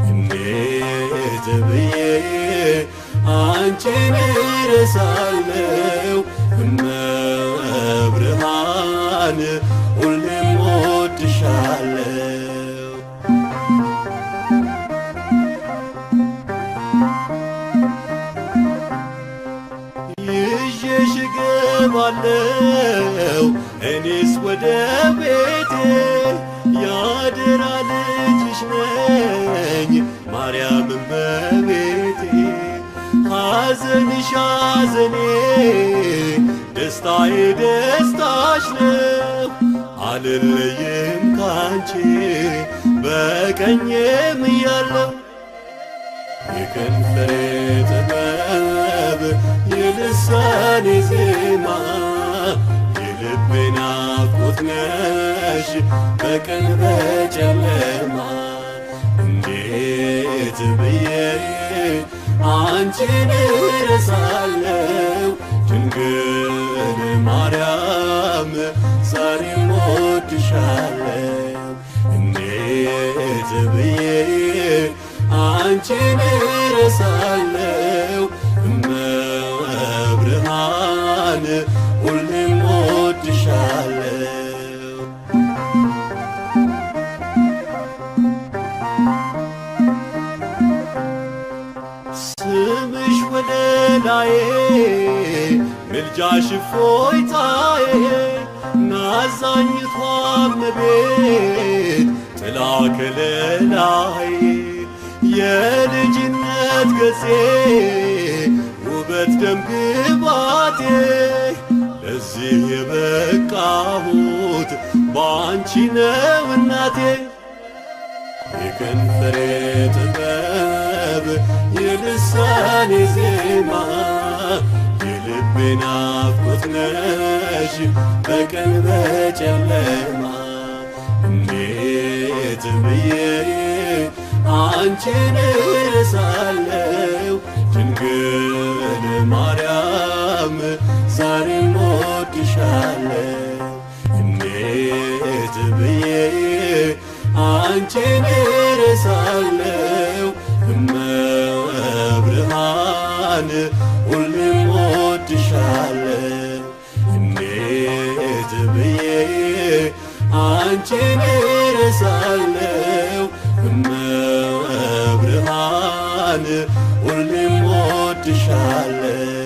እንዴት ብዬ አንቺን እረሳለሁ እመብርሃን ሁሌም እወድሻለሁ። ይዤሽ እገባለሁ እኔስ ወደ ቤቴ ያደራ ልጅሽ ነኝ ማርያም እመቤቴ። ሐዘንሽ ሐዘኔ ደስታዬ ደስታሽ ነው አልለይም ካንቺ በቀኜም እያለሁ። የከንፈሬ ጥበብ የልሳኔ ዜማ የልቤ ናፍቆት ነሽ በቀን በጨለማ። እንዴት ብዬ አንቺን እረሳለሁ ድንግል ማርያም ዛሬም እወድሻለሁ። እንዴት ብዬ አንቺን እረሳለሁ እመብርሃን ሁሌም እወድሻለሁ። ስምሽ ወለላዬ ምልጃሽ እፎይታዬ ናዛኝቷ እመቤት ጥላ ከለላዬ የልጅነት ገጼ ውበት ደም ግባቴ ለዚህ የበቃሁት ባንቺ ነው እናቴ። የከንፈሬ ጥበብ የልሳኔ ዜማ የልቤ ናፍቆት ነሽ በቀን በጨለማ። እንዴት ብዬ አንቺን እረሳለሁ ድንግል ማርያም ዛሬም እወድሻለሁ። እንዴት ብዬ አንቺን እረሳለሁ እመብርሃን ሁሌም እወድሻለሁ። እንዴት ብዬ አንቺን እረሳለሁ እመብርሃን ሁሌም እወድሻለሁ።